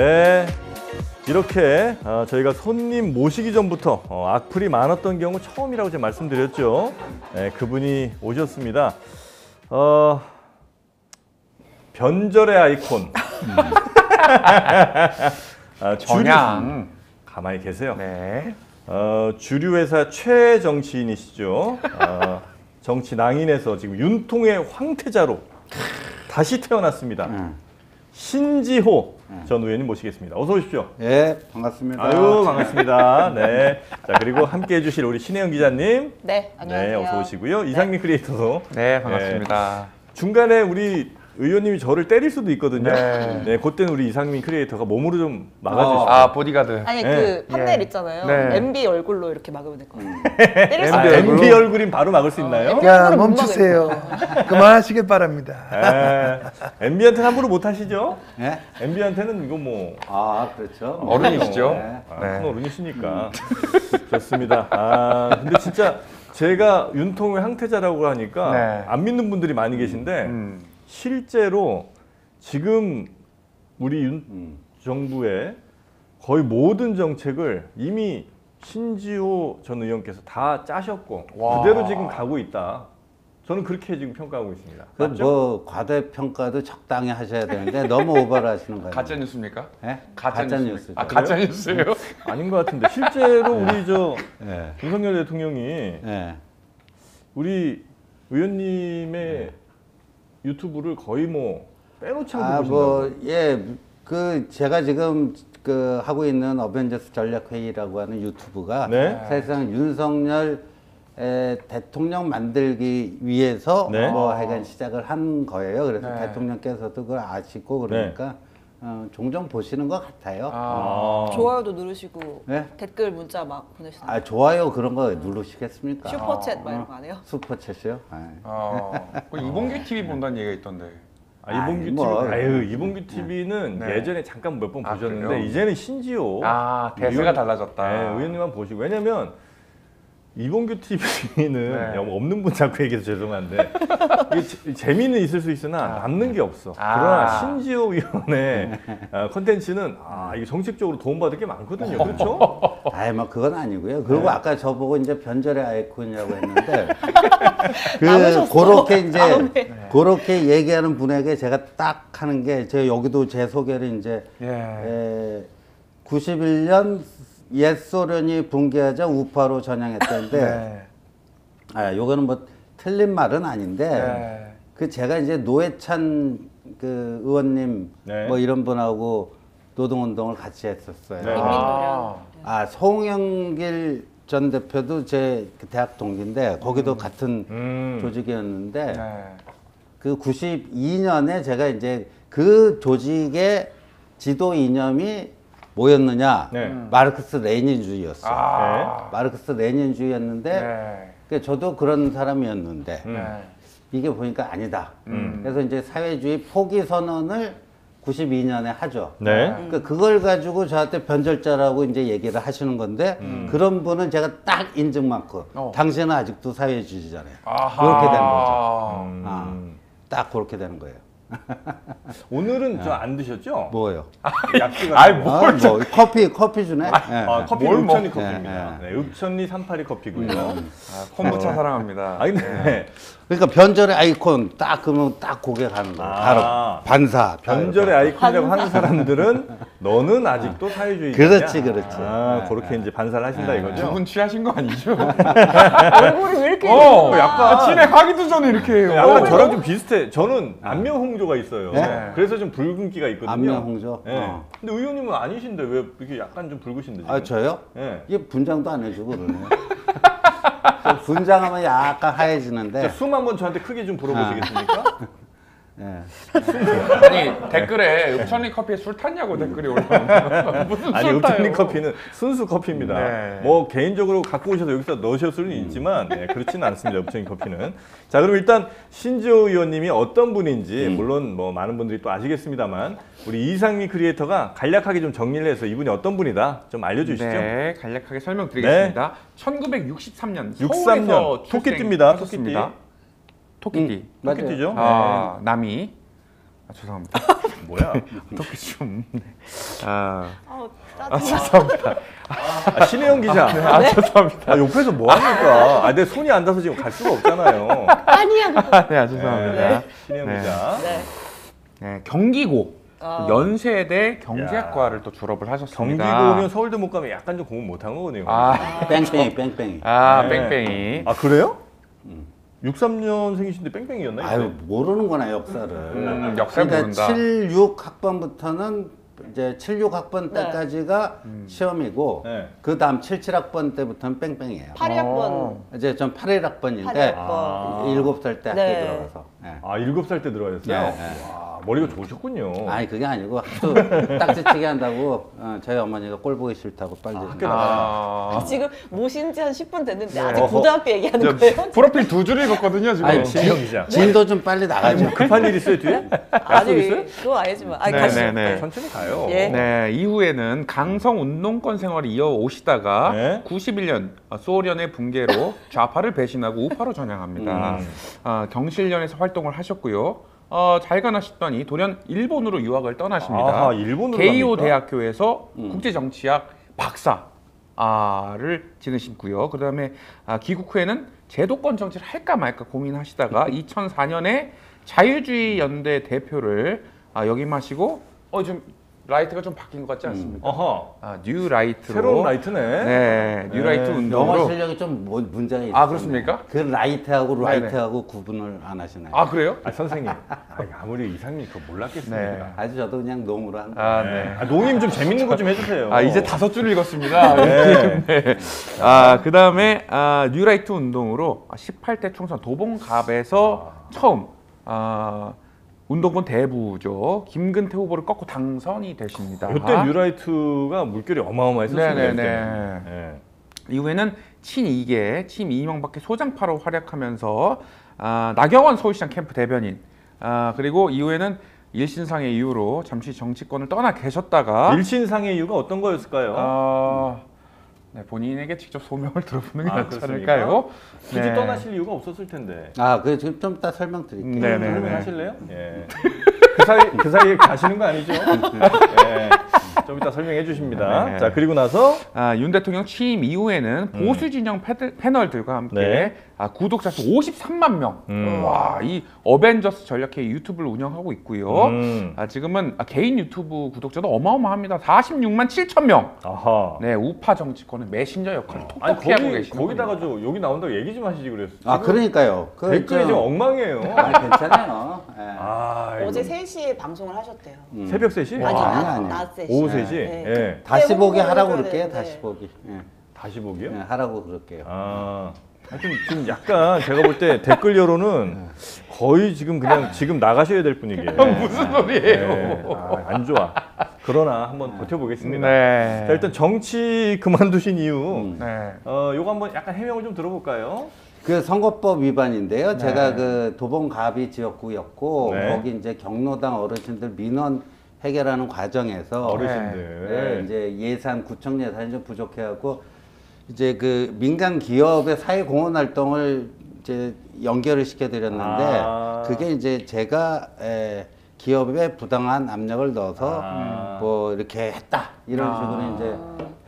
네, 이렇게 저희가 손님 모시기 전부터 악플이 많았던 경우 처음이라고 제가 말씀드렸죠. 네, 그분이 오셨습니다. 변절의 아이콘. 정양. 가만히 계세요. 네. 주류회사 최정치인이시죠. 정치 낭인에서 지금 윤통의 황태자로 다시 태어났습니다. 신지호 전 의원님 모시겠습니다. 어서 오십시오. 네, 반갑습니다. 아유, 반갑습니다. 네. 자, 그리고 함께 해주실 우리 신혜영 기자님. 네, 안녕하세요. 네, 어서 오시고요. 이상민 크리에이터도. 네, 반갑습니다. 중간에 우리 의원님이 저를 때릴 수도 있거든요. 네. 네, 그때는 우리 이상민 크리에이터가 몸으로 좀 막아주시죠. 아, 보디가드. 아니 네. 그 판넬 예. 있잖아요. 네. MB 얼굴로 이렇게 막으면 될 것 같아요. 때릴 수 MB 없어요. MB 얼굴인 바로 막을 수 있나요? 야, 야, 멈추세요. 그만하시길 바랍니다. MB한테는 함부로 못 하시죠? 네? MB한테는 이거 뭐 아, 그렇죠. 어른이시죠? 네. 큰 어른이시니까 좋습니다. 근데 진짜 제가 윤통의 황태자라고 하니까 네. 안 믿는 분들이 많이 계신데 실제로 지금 우리 윤 정부의 거의 모든 정책을 이미 신지호 전 의원께서 다 짜셨고 와. 그대로 지금 가고 있다. 저는 그렇게 지금 평가하고 있습니다. 그 맞죠? 뭐 과대평가도 적당히 하셔야 되는데 너무 오버를 하시는 거예요. 가짜 뉴스입니까? 네? 가짜 뉴스. 아, 그래요? 가짜 뉴스예요? 아닌 것 같은데 실제로 우리 네. 윤석열 대통령이 네. 우리 의원님의 유튜브를 거의 뭐 빼놓지 않고 아, 보신다고. 뭐, 예. 그 제가 지금 그 하고 있는 어벤져스 전략회의라고 하는 유튜브가 네. 사실상 윤석열 대통령 만들기 위해서 네. 뭐 하여간 시작을 한 거예요. 그래서 네. 대통령께서도 그걸 아시고 그러니까 종종 보시는 것 같아요. 아. 좋아요도 누르시고 네? 댓글 문자 막 보내시나요? 아, 좋아요 그런 거 누르시겠습니까? 슈퍼챗 막 이런 거 안 해요? 슈퍼챗이요? 그 이봉규 TV 본다는 얘기가 있던데. 이봉규 TV, 뭐. 이봉규 TV는 네. 예전에 잠깐 몇 번 아, 보셨는데 그래요? 이제는 신지호 대세가 달라졌다. 네, 의원님만 보시고 왜냐면 이봉규 TV는 네. 없는 분 자꾸 얘기해서 죄송한데 이게 재미는 있을 수 있으나 남는 게 없어. 아. 그러나 신지호 의원의 컨텐츠는 이게 정책적으로 도움받을 게 많거든요. 그렇죠? 아이, 뭐 그건 아니고요. 그리고 네. 아까 저보고 이제 변절의 아이콘이라고 했는데 남으셨어. 그렇게 이제 다음에. 그렇게 얘기하는 분에게 제가 딱 하는 게 제가 여기도 제 소개를 이제 예. 91년 옛 소련이 붕괴하자 우파로 전향했다는데 네. 아, 요거는 뭐 틀린 말은 아닌데 네. 그 제가 이제 노회찬 그 의원님 네. 뭐 이런 분하고 노동운동을 같이 했었어요. 네. 아, 송영길 전 대표도 제 그 대학 동기인데 거기도 같은 조직이었는데 네. 그 92년에 제가 이제 그 조직의 지도 이념이 뭐였느냐? 네. 마르크스 레닌주의였어요. 아. 마르크스 레닌주의였는데 네. 그 저도 그런 사람이었는데 네. 이게 보니까 아니다. 그래서 이제 사회주의 포기 선언을 92년에 하죠. 네. 그러니까 그걸 가지고 저한테 변절자라고 이제 얘기를 하시는 건데 그런 분은 제가 딱 인증만큼 당신은 아직도 사회주의잖아요. 아하. 그렇게 되는 거죠. 딱 그렇게 되는 거예요. 오늘은 저 안 드셨죠? 뭐예요? 약주가 아이, 뭐. 뭘 뭐 커피 주네. 커피 뭘 읍천리 먹- 커피입니다. 네, 읍천리 382 커피고요. 콤부차 사랑합니다. 근데 그러니까 변절의 아이콘 딱 그러면 딱 고개 가는 거예요. 바로 반사. 변절의 아이콘이라고 하는 사람들은 너는 아직도 사회주의자. 그렇지. 그렇게 이제 반사를 하신다 이거죠. 두 분 취하신 거 아니죠? 얼굴이 왜 이렇게 약간 진행하기도 전에 이렇게 해요. 약간 저랑 좀 비슷해. 저는 안면홍조가 있어요. 네? 그래서 좀 붉은기가 있거든요. 안면홍조? 네. 근데 의원님은 아니신데 왜 이렇게 약간 좀 붉으신데 지금? 아, 저요? 네. 이게 분장도 안 해주고 그러네요. 분장하면 약간 하얘지는데. 자, 숨 한번 저한테 크게 좀 불어보시겠습니까? 예. 아니 댓글에 읍천리 커피에 술 탔냐고 댓글이 올라오면 무슨 아니 술 타요? 읍천리 커피는 순수 커피입니다. 네. 뭐 개인적으로 갖고 오셔서 여기서 넣으실 수는 있지만 그렇지는 않습니다. 읍천리 커피는. 자, 그럼 일단 신지호 의원님이 어떤 분인지 물론 뭐 많은 분들이 또 아시겠습니다만 우리 이상민 크리에이터가 간략하게 좀 정리를 해서 이분이 어떤 분이다 좀 알려주시죠. 네, 간략하게 설명드리겠습니다. 1963년 63년 서울에서 토끼띠입니다. 출생하셨습니다. 토끼띠. 맞아요. 토끼띠죠. 남이 죄송합니다. 뭐야? 어떻게 좀 아, 짜증나. 죄송합니다. 신혜영 기자. 죄송합니다. 옆에서 뭐 합니까? 내 손이 안 닿아서 지금 갈 수가 없잖아요. 아니야. 네, 죄송합니다. 신혜영 네. 기자. 네. 네, 경기고 아. 연세대 경제학과를 또 졸업을 하셨습니다. 경기고면 서울대 못 가면 약간 좀 공부 못한 거거든요. 뺑뺑이 뺑뺑이. 네. 뺑뺑이. 아, 그래요? 63년생이신데 뺑뺑이였나요? 아유 모르는구나 역사를. 역사를 그러니까 모른다. 76학번부터는 이제 76학번 네. 때까지가 시험이고 네. 그 다음 77학번 때부터는 뺑뺑이에요. 82학번. 이제 전 81학번인데 81학번. 7살 때 학교 네. 들어가서. 네. 아, 7살 때 들어가셨어요? 네, 네. 와, 머리가 좋으셨군요. 아니 그게 아니고 하도 딱지치기 한다고 저희 어머니가 꼴 보기 싫다고 빨리. 학교 나가라. 아, 지금 모신 지 한 10분 됐는데 아직 어허. 고등학교 얘기하는 저 거예요? 프로필 두 줄 읽었거든요 지금. 아니 신혜영 기자. 진도 좀 빨리 나가죠. 급한 일 있어요, 뒤에? 약속 아니 있어요? 그거 아니지만 아니 네, 가시죠. 네, 네. 천천히 가요. 예. 네, 이후에는 강성 운동권 생활을 이어오시다가 네. 91년 소련의 붕괴로 좌파를 배신하고 우파로 전향합니다. 경실련에서 활동을 하셨고요. 잘 가나시더니 돌연 일본으로 유학을 떠나십니다. 아하, 일본으로 게이오 갑니까? 대학교에서 국제정치학 박사를 지내시고요. 그다음에 귀국 후에는 제도권 정치를 할까 말까 고민하시다가 2004년에 자유주의 연대 대표를 역임하시고 좀 라이트가 좀 바뀐 것 같지 않습니까? 어허. 뉴 라이트로 새로운 라이트네. 네, 뉴 라이트 네. 운동으로. 영어 실력이 좀 문제가 있어요. 아, 그렇습니까? 그 라이트하고 네네. 라이트하고 구분을 안 하시나요? 아 그래요? 아, 선생님. 아무리 이상님 그거 몰랐겠습니까? 네. 아주 저도 그냥 농으로 한 거예요. 아 네. 아, 농임 좀 재밌는 거 좀 해주세요. 이제 5줄 읽었습니다. 네. 네. 그다음에 뉴라이트 운동으로 18대 총선 도봉갑에서 처음 운동권 대부죠. 김근태 후보를 꺾고 당선이 되십니다. 이때 뉴라이트가 물결이 어마어마했었어요. 네네네. 그때는. 네. 이후에는 친이계, 친 이명박의 소장파로 활약하면서 나경원 서울시장 캠프 대변인, 그리고 이후에는 일신상의 이유로 잠시 정치권을 떠나 계셨다가 일신상의 이유가 어떤 거였을까요? 네, 본인에게 직접 소명을 들어보는 게 아, 낫지 그렇습니까? 않을까요? 굳이 네. 떠나실 이유가 없었을 텐데. 그 지금 좀 이따 설명드릴게요. 네네. 설명하실래요? 예. 그 사이에 가시는 거 아니죠? 예. 좀 이따 설명해 주십니다. 네. 자, 그리고 나서 윤 대통령 취임 이후에는 보수 진영 패널들과 함께 네. 구독자 수 53만 명. 와, 이 어벤져스 전략회 유튜브를 운영하고 있고요. 지금은 개인 유튜브 구독자도 어마어마합니다. 46만 7천 명. 아하. 네, 우파 정치권의 메신저 역할을 아니 톡톡히 하고 거기 계시는 거기다가 분입니다. 저 여기 나온다고 얘기 좀 하시지 그랬어. 그러니까요. 댓글이 지금 엉망이에요. 괜찮아요. 예. 어제 이거 3시에 방송을 하셨대요. 새벽 3시? 아니, 아니, 아니. 낮 3시. 오후 3시? 네. 예. 다시 보기 홍보를 하라고 해줘야 그럴게요. 되는데. 다시 보기. 예. 다시 보기요? 예, 하라고 그럴게요. 하여튼 지금 약간 제가 볼 때 댓글 여론은 거의 지금 그냥 지금 나가셔야 될 분위기예요. 무슨 소리예요? 네. 안 좋아. 그러나 한번 버텨보겠습니다. 네. 자, 일단 정치 그만두신 이유, 네. 요거 한번 약간 해명을 좀 들어볼까요? 그 선거법 위반인데요. 제가 그 도봉갑이 지역구였고 네. 거기 이제 경로당 어르신들 민원 해결하는 과정에서 어르신들. 이제 예산 구청 예산이 좀 부족해갖고 이제 그 민간 기업의 사회 공헌 활동을 이제 연결을 시켜드렸는데 그게 이제 제가 기업에 부당한 압력을 넣어서 뭐 이렇게 했다 이런 식으로 이제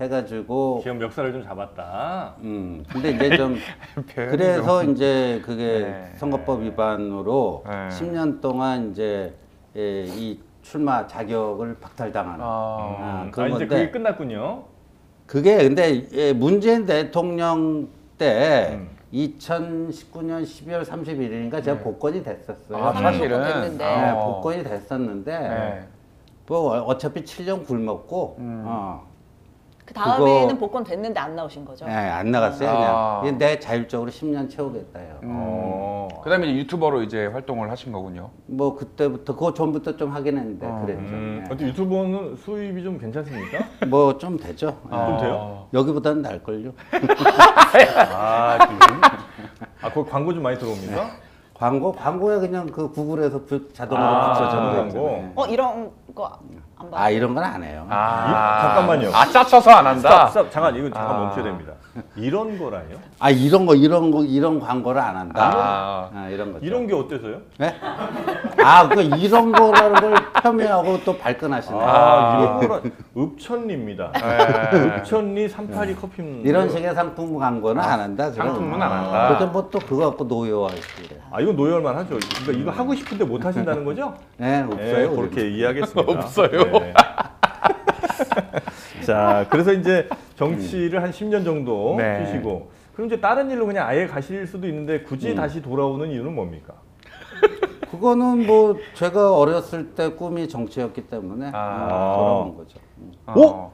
해가지고 기업 멱살을 좀 잡았다. 근데 이제 좀 그래서 이제 그게 네. 선거법 위반으로 네. 10년 동안 이제 이 출마 자격을 박탈당하는 그런 이제 건데 그게 끝났군요. 그게 근데 문재인 대통령 때 2019년 12월 31일인가 제가 복권이 됐었어요. 사실은 됐는데. 네, 복권이 됐었는데 네. 뭐 어차피 7년 굶었고 그 다음에는 그거- 복권 됐는데 안 나오신 거죠? 네, 안 나갔어요. 그냥 내 자율적으로 10년 채우겠다요. 그다음에 이제 유튜버로 이제 활동을 하신 거군요. 뭐 그때부터 그거 전부터 좀 하긴 했는데 그랬죠. 네. 어때 유튜버는 수입이 좀 괜찮습니까? 뭐 좀 되죠. 좀 돼요? 여기보다는 날걸요. 거기 광고 좀 많이 들어옵니까? 광고에 그냥 그 구글에서 자동으로 아, 붙여주는 광고. 거. 이런 거 안 봐요? 이런 건 안 해요. 잠깐만요. 짜쳐서 안 한다. 스탑, 잠깐 이거 잠깐 멈춰야 됩니다. 이런 거라뇨? 아 이런 광고를 안 한다. 이런 거죠. 이런 게 어때서요? 네? 그 이런 거라는 걸 폄훼하고 또 발끈하시네. 이런 거라 읍천리입니다. 읍천리 382 커피. 이런 식의 상품 광고는 안 한다. 상품은 안 한다. 그래서 뭐또 그거 갖고 노여워하시고 그래. 이거 노열만 하죠. 그러니까 이거 하고 싶은데 못 하신다는 거죠? 네, 없어요. 그렇게 이해하겠습니다. 없어요. 네. 자, 그래서 이제 정치를 한 10년 정도 네. 하시고, 그럼 이제 다른 일로 그냥 아예 가실 수도 있는데 굳이 다시 돌아오는 이유는 뭡니까? 그거는 뭐 제가 어렸을 때 꿈이 정치였기 때문에 돌아온 거죠. 오?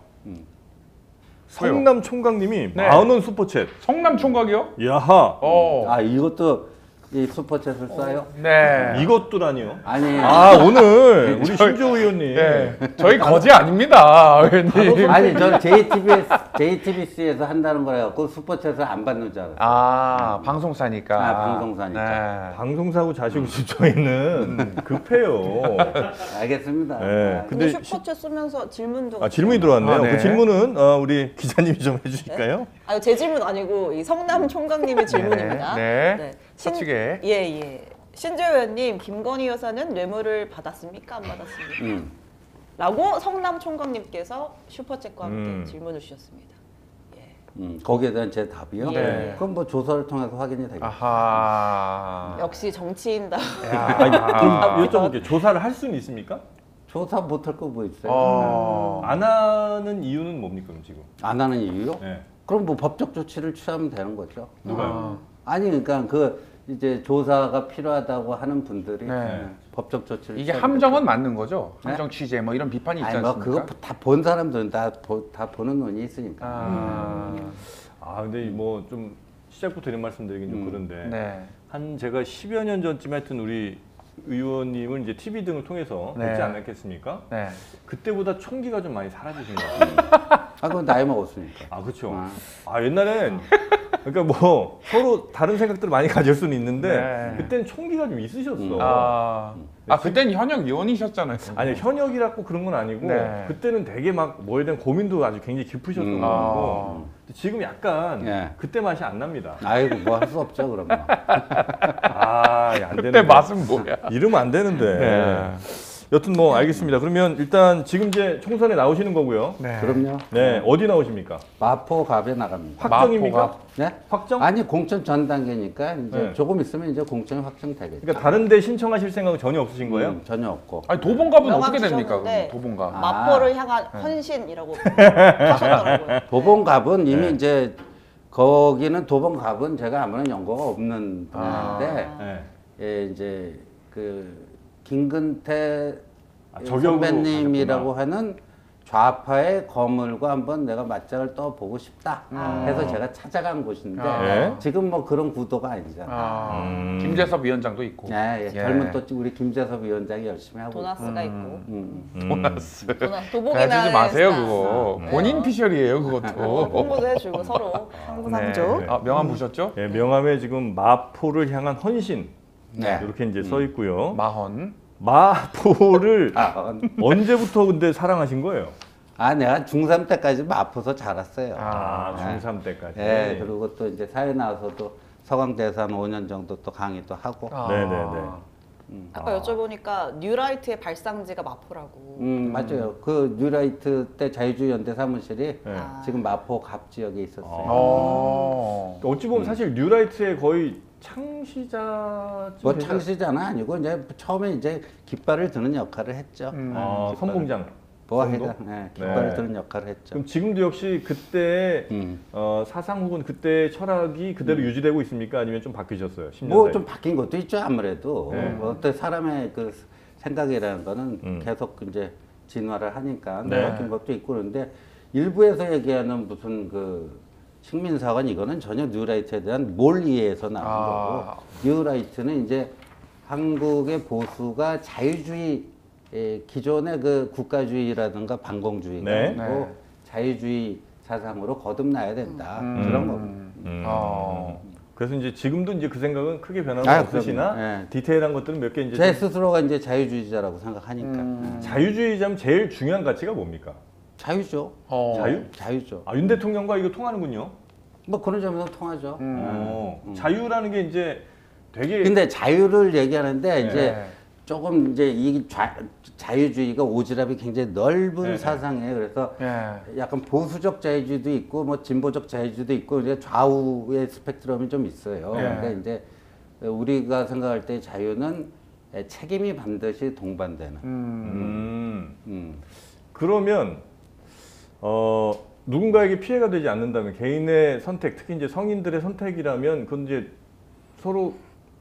왜요? 성남 총각님이 네. 40원 슈퍼챗. 성남 총각이요? 야하. 이것도 이 슈퍼챗을 쏴요? 네. 이것도라니요. 아니, 오늘 우리 신조 의원님. 네. 저희 거지 아닙니다, 의원님. 아니 저는 JTBC에서 한다는 거라 갖고 슈퍼챗을 안 받는 줄 알았어요. 방송사니까. 방송사니까. 방송사고 자시고 집 저희는 급해요. 알겠습니다. 네. 근데 근데 슈퍼챗 쓰면서 질문도 질문이 들어왔네요. 네. 그 질문은 우리 기자님이 좀 해주실까요? 제 질문 아니고 이 성남 총각님의 질문입니다. 네. 서치게. 예. 신조 의원님, 김건희 여사는 뇌물을 받았습니까? 안 받았습니까? 라고 성남 총각님께서 슈퍼챗과 함께 질문을 주셨습니다. 거기에 대한 제 답이요? 네. 그럼 뭐 조사를 통해서 확인이 되겠죠. 아하. 역시 정치인다. 좀 여쭤볼게요. 조사를 할 수는 있습니까? 조사 못할 거 뭐 있어요? 안 하는 이유는 뭡니까 그럼 지금? 안 하는 이유요? 네. 그럼 뭐 법적 조치를 취하면 되는 거죠. 누가요? 아니 그러니까 이제 조사가 필요하다고 하는 분들이 네. 법적 조치를 이게 취하면 함정은 맞는 거죠? 네? 함정 취재 뭐 이런 비판이 있지 아니 뭐 않습니까? 그거 다 본 사람들은 다 보는 눈이 있으니까. 근데 뭐 좀 시작부터 이런 말씀드리긴 좀 그런데 네. 한 제가 10여 년 전쯤 하여튼 우리 의원님을 이제 TV 등을 통해서 네. 뵙지 않았겠습니까? 네. 그때보다 총기가 좀 많이 사라지신 것 같아요. 그건 나이 먹었으니까. 그렇죠. 옛날엔 그러니까 뭐 서로 다른 생각들을 많이 가질 수는 있는데 네. 그때는 총기가 좀 있으셨어. 그땐 현역 의원이셨잖아요. 아니 현역이라고 그런 건 아니고 네. 그때는 되게 막 뭐에 대한 고민도 아주 굉장히 깊으셨던 거고 지금 약간 예. 그때 맛이 안 납니다. 아이고 뭐 할 수 없죠 그러면. 안 되는데. 그때 맛은 뭐야? 이러면 안 되는데. 네. 여튼 뭐 알겠습니다. 그러면 일단 지금 이제 총선에 나오시는 거고요. 네. 그럼요. 네, 어디 나오십니까? 마포갑에 나갑니다. 확정입니까? 마포갑. 네? 확정? 아니 공천 전 단계니까 이제 네. 조금 있으면 이제 공천이 확정되겠죠. 그러니까 다른 데 신청하실 생각은 전혀 없으신 거예요? 전혀 없고. 아니 도봉갑은 명함 어떻게 됩니까? 주셨는데 그럼 도봉갑. 마포를 향한 헌신이라고 하셨더라고요. 도봉갑은 이미 네. 이제 거기는 도봉갑은 제가 아무런 연고가 없는 분야인데 네. 예, 이제 그 김근태 저격으로 선배님이라고 하는 좌파의 거물과 한번 내가 맞짱을 떠보고 싶다 해서 제가 찾아간 곳인데 네. 지금 뭐 그런 구도가 아니잖아요. 김재섭 위원장도 있고. 예. 젊은 또 우리 김재섭 위원장이 열심히 하고 도나스가 있고 도나스. 도복이나 가지지 마세요 그거. 네. 본인 피셜이에요 그것도. 홍보도 해주고 서로 상부상조. 네. 명함 보셨죠? 네, 명함에 지금 마포를 향한 헌신 네. 이렇게 이제 써 있고요. 마헌. 마포를 언제부터 근데 사랑하신 거예요? 내가 중3 때까지 마포서 자랐어요. 중3 때까지. 예, 그리고 또 이제 사회 나와서도 서강대에서 한 5년 정도 또 강의도 하고. 네네네. 아까 여쭤보니까 뉴라이트의 발상지가 마포라고. 맞아요. 그 뉴라이트 때 자유주의 연대 사무실이 네. 지금 마포 갑 지역에 있었어요. 어찌 보면 사실 뉴라이트의 거의 창시자. 뭐 창시자는 아니고 이제 처음에 이제 깃발을 드는 역할을 했죠. 선봉장. 뭐 정도? 해당 깃발을 네. 드는 역할을 했죠. 그럼 지금도 역시 그때 사상 혹은 그때 철학이 그대로 유지되고 있습니까? 아니면 좀 바뀌셨어요? 10년 뭐 사이에? 좀 바뀐 것도 있죠 아무래도. 네. 뭐 어떤 사람의 그 생각이라는 거는 계속 이제 진화를 하니까 네. 바뀐 것도 있고 그런데 일부에서 얘기하는 무슨 그 식민사관 이거는 전혀 뉴라이트에 대한 몰이해서 나온 거고 뉴라이트는 이제 한국의 보수가 자유주의 기존의 그 국가주의라든가 반공주의가 네. 아니고 자유주의 사상으로 거듭나야 된다 그런 겁니다. 그래서 이제 지금도 이제 그 생각은 크게 변함이 아, 없으시나 그럼요. 네. 디테일한 것들은 몇 개 이제 제 좀- 스스로가 이제 자유주의자라고 생각하니까 자유주의자면 제일 중요한 가치가 뭡니까? 자유죠. 자유? 자유죠. 윤 대통령과 이거 통하는군요. 뭐 그런 점에서 통하죠. 자유라는 게 이제 되게 근데 자유를 얘기하는데 네. 이제 조금 이제 이 자유주의가 오지랖이 굉장히 넓은 사상이에요. 그래서 약간 보수적 자유주의도 있고 뭐 진보적 자유주의도 있고 이제 좌우의 스펙트럼이 좀 있어요. 그러니까 이제 우리가 생각할 때 자유는 책임이 반드시 동반되는. 그러면 누군가에게 피해가 되지 않는다면 개인의 선택, 특히 이제 성인들의 선택이라면 그건 이제 서로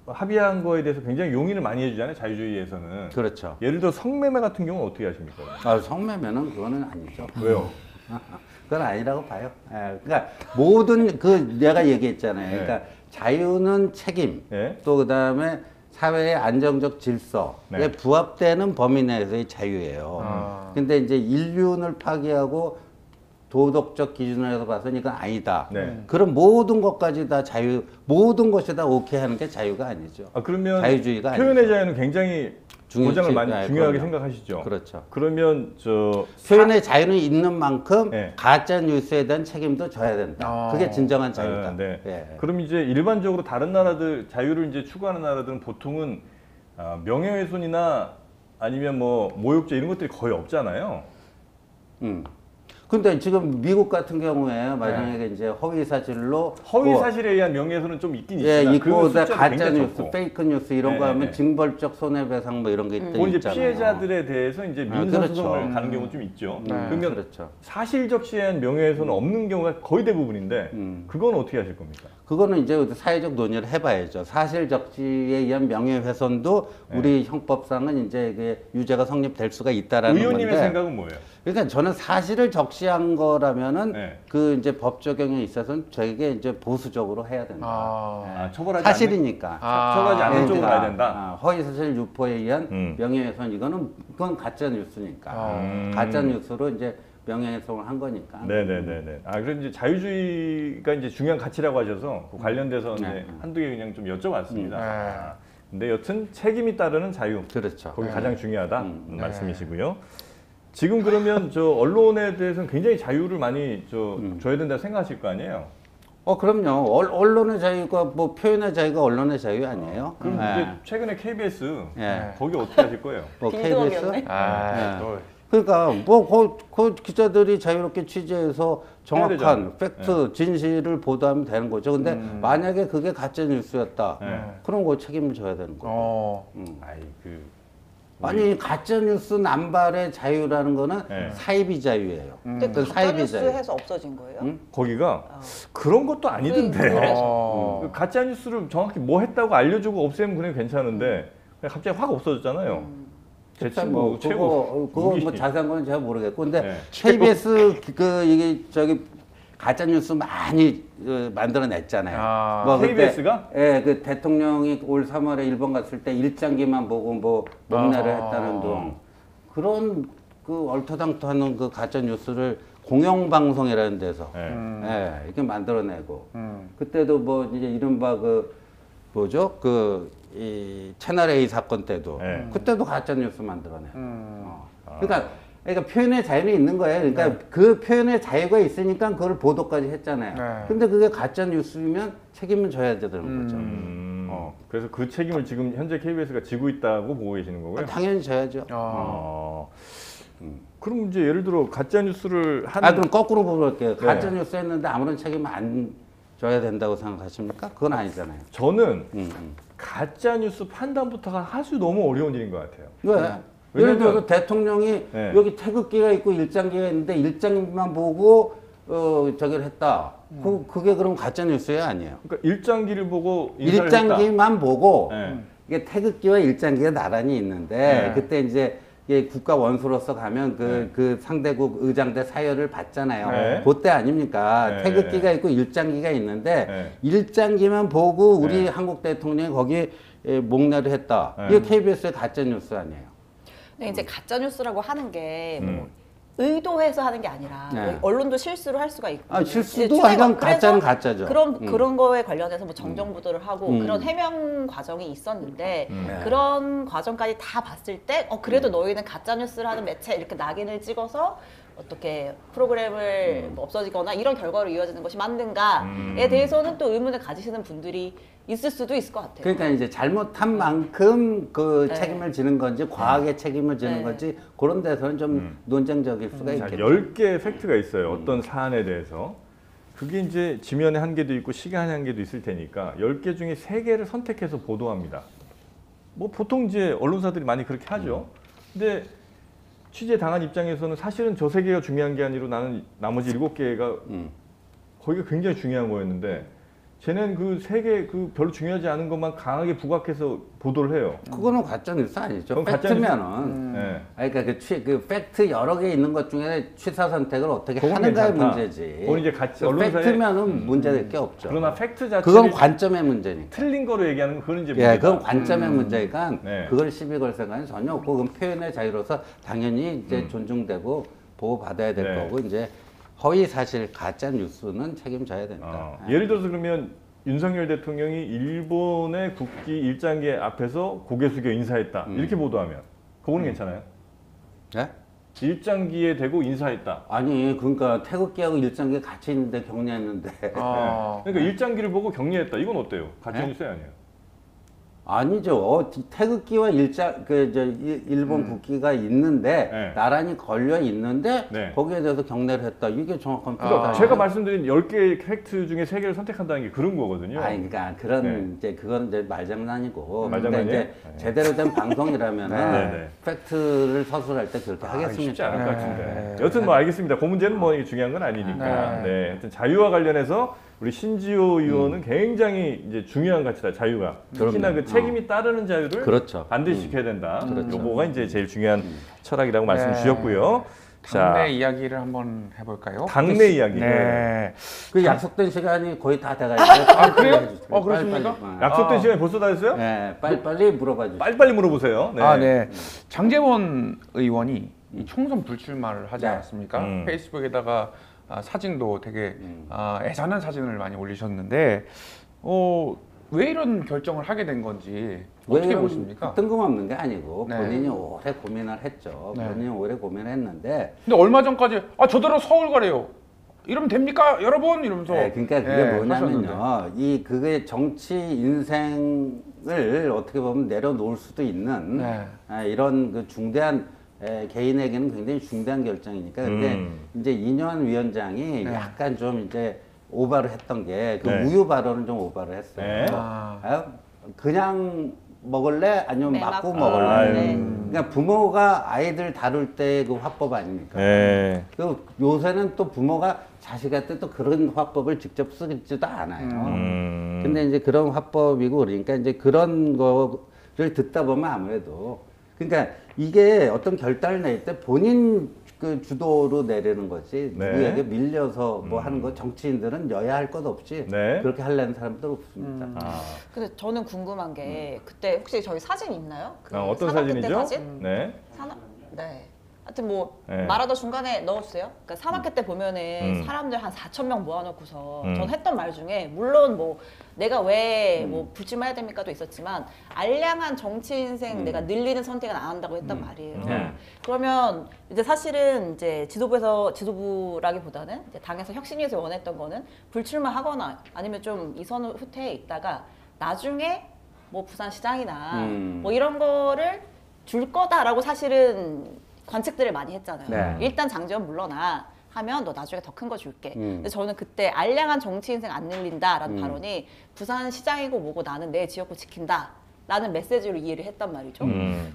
합의한 거에 대해서 굉장히 용인을 많이 해주잖아요. 자유주의에서는. 그렇죠. 예를 들어 성매매 같은 경우는 어떻게 하십니까? 성매매는 그거는 아니죠. 왜요? 그건 아니라고 봐요. 그러니까 모든 내가 얘기했잖아요. 그러니까 자유는 책임, 또 그다음에 사회의 안정적 질서에 부합되는 범위 내에서의 자유예요. 근데 이제 인륜을 파괴하고 도덕적 기준으로 봐서는 이건 아니다. 그런 모든 것까지 다 자유, 모든 것이 다 오케이 하는 게 자유가 아니죠. 그러면 자유주의가 표현의 아니죠. 자유는 굉장히 보장을 많이 중요하게 생각하시죠. 그렇죠. 그러면 표현의 자유는 있는 만큼 네. 가짜 뉴스에 대한 책임도 져야 된다. 그게 진정한 자유다. 그럼 이제 일반적으로 다른 나라들 자유를 이제 추구하는 나라들은 보통은 명예훼손이나 아니면 뭐 모욕죄 이런 것들이 거의 없잖아요. 근데 지금 미국 같은 경우에 만약에 이제 허위 사실로 허위 사실에 의한 명예훼손은 좀 있긴 예, 있지만 있고 그 숫자도 가짜 굉장히 뉴스, 적고. 페이크 뉴스 이런 거 하면 징벌적 손해배상 뭐 이런 게 그건 이제 있잖아요. 피해자들에 대해서 이제 민사소송을 그렇죠. 가는 경우 좀 있죠. 네. 그러면 그렇죠. 사실적시한 명예훼손은 없는 경우가 거의 대부분인데 그건 어떻게 하실 겁니까? 그거는 이제 사회적 논의를 해봐야죠. 사실 적시에 의한 명예훼손도 우리 형법상은 이제 이게 유죄가 성립될 수가 있다라는 의원님의 건데. 생각은 뭐예요? 그러니까 저는 사실을 적시한 거라면은 그 이제 법 적용에 있어서는 되게 이제 보수적으로 해야 된다. 처벌하지 사실이니까. 처벌하지 않는 예, 쪽으로 그러니까, 가야 된다. 허위 사실 유포에 의한 명예훼손 그건 가짜 뉴스니까. 가짜 뉴스로 이제 명예훼손을 한 거니까. 네네네네. 그래서 이제 자유주의가 이제 중요한 가치라고 하셔서 그 관련돼서 이제 한두 개 그냥 좀 여쭤봤습니다. 근데 여튼 책임이 따르는 자유. 그렇죠. 거기 가장 중요하다 말씀이시고요. 지금 그러면 언론에 대해서는 굉장히 자유를 많이 줘야 된다 생각하실 거 아니에요? 그럼요. 언론의 자유가 뭐 표현의 자유가 언론의 자유 아니에요? 그럼 이제 최근에 KBS 거기 어떻게 하실 거예요? 뭐 KBS? 빈둥이었네. 그러니까 뭐 그 기자들이 자유롭게 취재해서 정확한 팩트, 진실을 보도하면 되는 거죠. 근데 만약에 그게 가짜 뉴스였다. 그럼 그 책임을 져야 되는 거죠. 아니 가짜 뉴스 남발의 자유라는 거는 사이비 자유예요. 근데 그 가짜 뉴스 해서 없어진 거예요? 거기가 그런 것도 아니던데. 그래서. 가짜 뉴스를 정확히 뭐 했다고 알려주고 없애면 그냥 괜찮은데 그냥 갑자기 확 없어졌잖아요. 제 친구 뭐 최고 그거 무기. 뭐 자세한 건 제가 모르겠고 근데 KBS 이게 가짜 뉴스 많이 만들어냈잖아요. 뭐 KBS가? 예, 그 대통령이 올 3월에 일본 갔을 때 일장기만 보고 뭐 목례를 했다는 둥 그런 그 얼토당토하는 그 가짜 뉴스를 공영방송이라는 데서 이렇게 만들어내고 그때도 뭐 이제 이른바 뭐죠 이 채널 A 사건 때도 그때도 가짜 뉴스 만들어내. 그러니까 표현의 자유는 있는 거예요. 그러니까 그 표현의 자유가 있으니까 그걸 보도까지 했잖아요. 근데 그게 가짜 뉴스면 책임은 져야 되는 거죠. 그래서 그 책임을 지금 현재 KBS가 지고 있다고 보고 계시는 거고요. 당연히 져야죠. 그럼 이제 예를 들어 가짜 뉴스를 그럼 거꾸로 물어볼게요. 가짜 뉴스 했는데 아무런 책임을 안 져야 된다고 생각하십니까? 그건 아니잖아요. 저는 가짜 뉴스 판단부터가 아주 너무 어려운 일인 것 같아요. 왜? 예를 들어서 대통령이 여기 태극기가 있고 일장기가 있는데 일장만 보고 저기를 했다. 그게 그럼 가짜 뉴스예요, 아니에요? 그러니까 일장기를 보고 인사를 했다. 일장기만 보고 이게 태극기와 일장기가 나란히 있는데 그때 이제 국가 원수로서 가면 그 상대국 의장대 사열을 받잖아요. 그때 아닙니까? 태극기가 있고 일장기가 있는데 일장기만 보고 우리 한국 대통령이 거기에 목례를 했다. 이게 KBS의 가짜 뉴스 아니에요? 근데 이제 가짜 뉴스라고 하는 게 뭐 의도해서 하는 게 아니라 뭐 언론도 실수를 할 수가 있고 실수도 하여간 가짜는 가짜죠. 그런 거에 관련해서 뭐 정정보도를 하고 그런 해명 과정이 있었는데 그런 과정까지 다 봤을 때 그래도 너희는 가짜 뉴스를 하는 매체 이렇게 낙인을 찍어서 어떻게 프로그램을 뭐 없어지거나 이런 결과로 이어지는 것이 맞는가에 대해서는 또 의문을 가지시는 분들이 있을 수도 있을 것 같아요. 그러니까 이제 잘못한 만큼 그 네. 책임을 지는 건지 과하게 책임을 지는 네. 건지 그런 데서는 좀 논쟁적일 수가 자, 있겠죠. 10개의 팩트가 있어요. 어떤 사안에 대해서. 그게 이제 지면의 한계도 있고 시간의 한계도 있을 테니까 10개 중에 3개를 선택해서 보도합니다. 뭐 보통 이제 언론사들이 많이 그렇게 하죠. 근데 취재 당한 입장에서는 사실은 저 3개가 중요한 게 아니라 나는 나머지 7개가 거기가 굉장히 중요한 거였는데 쟤는 그 3개 그 별로 중요하지 않은 것만 강하게 부각해서 보도를 해요. 그거는 가짜뉴스 아니죠. 그건 가짜뉴스? 팩트면은 네. 아니, 그러니까 그 팩트 여러 개 있는 것 중에 취사 선택을 어떻게 그건 하는가의 괜찮다. 문제지. 그건 이제 같이 그 언론사의 팩트면은 문제될 게 없죠. 그러나 팩트 자체를 그건 관점의 문제니까. 틀린 거로 얘기하는 건 그건 이제 예, 문제다. 그건 관점의 문제니까 네. 그걸 시비 걸 생각은 전혀 없고 그건 표현의 자유로서 당연히 이제 존중되고 보호받아야 될 네. 거고 이제 허위 사실 가짜 뉴스는 책임져야 된다. 예를 들어서 그러면 윤석열 대통령이 일본의 국기 일장기 앞에서 고개 숙여 인사했다 이렇게 보도하면 그거는 괜찮아요? 예? 일장기에 대고 인사했다. 아니 그러니까 태극기하고 일장기 같이 있는데 격려했는데 아, 그러니까 일장기를 보고 격려했다. 이건 어때요? 가짜 뉴스 아니에요? 아니죠. 태극기와 일본 국기가 있는데 네. 나란히 걸려 있는데 네. 거기에 대해서 격려를 했다. 이게 정확한 그러니까 표현이에요. 제가 말씀드린 10개의 팩트 중에 3개를 선택한다는 게 그런 거거든요. 아니 그러니까 그런 네. 이제 그건 이제 말장난이고 말장난이에요? 근데 이제 네. 제대로 된 방송이라면은 네, 네. 팩트를 서술할 때 그렇게 쉽지 하겠습니까? 않을 것 네. 같은데. 여튼 뭐 알겠습니다. 그 문제는 뭐 중요한 건 아니니까. 네. 하여튼 자유와 관련해서 우리 신지호 의원은 굉장히 이제 중요한 가치다. 자유가. 특히나 그 책임이 따르는 자유를 그렇죠. 반드시 지켜야 된다. 그렇죠. 요거가 이제 제일 중요한 철학이라고 말씀 주셨고요. 당내 이야기를 한번 해볼까요? 당내 이야기. 네. 그 약속된 시간이 거의 다 돼가지고 아, 그래요? 해주세요. 그렇습니까? 빨리빨리. 약속된 시간이 벌써 다 됐어요? 네, 빨리빨리 물어봐 주세요. 빨리빨리 물어보세요. 네. 아, 네. 장제원 의원이 이 총선 불출마를 하지 네. 않았습니까? 음. 페이스북에다가 사진도 되게 애잔한 사진을 많이 올리셨는데 왜 이런 결정을 하게 된 건지 어떻게 왜냐면 보십니까? 뜬금없는 게 아니고 네. 본인이 오래 고민을 했죠. 네. 본인이 오래 고민을 했는데 근데 얼마 전까지 저대로 서울 가래요. 이러면 됩니까, 여러분? 이러면서. 네, 그러니까 그게 하셨는데. 뭐냐면요. 그게 정치 인생을 어떻게 보면 내려놓을 수도 있는 네. 이런 그 중대한 개인에게는 굉장히 중대한 결정이니까. 근데 이제 이뇨한 위원장이 네. 약간 좀 이제 오바를 했던 게 그 네. 우유 발언을 좀 오바를 했어요. 네. 그냥 먹을래? 아니면 네, 맞고 맞고. 먹을래? 아유. 네. 그러니까 부모가 아이들 다룰 때 그 화법 아닙니까? 네. 그 요새는 또 부모가 자식한테 또 그런 화법을 직접 쓰지도 않아요. 근데 이제 그런 화법이고 그러니까 이제 그런 거를 듣다 보면 아무래도 그러니까 이게 어떤 결단을 낼 때 본인 그 주도로 내리는 거지 네. 누구에게 밀려서 뭐 하는 거 정치인들은 여야 할 것 없이 네. 그렇게 하려는 사람들 없습니다. 아, 근데 저는 궁금한 게 그때 혹시 저희 사진 있나요? 그 어떤 산업 그때 사진이죠? 사진? 네. 산업 네. 하여튼 뭐 네. 말하다 중간에 넣어주세요. 그러니까 산악회 때 보면은 사람들 한 4,000명 모아놓고서 전 했던 말 중에 물론 뭐 내가 왜 뭐 불출마해야 됩니까도 있었지만 알량한 정치 인생 내가 늘리는 선택은 안 한다고 했단 말이에요. 네. 그러면 이제 사실은 이제 지도부라기보다는 이제 당에서 혁신위에서 원했던 거는 불출마하거나 아니면 좀 이선 후퇴에 있다가 나중에 뭐 부산시장이나 뭐 이런 거를 줄 거다라고 사실은 관측들을 많이 했잖아요. 네. 일단 장제원 물러나 하면 너 나중에 더 큰 거 줄게. 근데 저는 그때 알량한 정치 인생 안 늘린다라는 발언이 부산시장이고 뭐고 나는 내 지역구 지킨다. 라는 메시지로 이해를 했단 말이죠.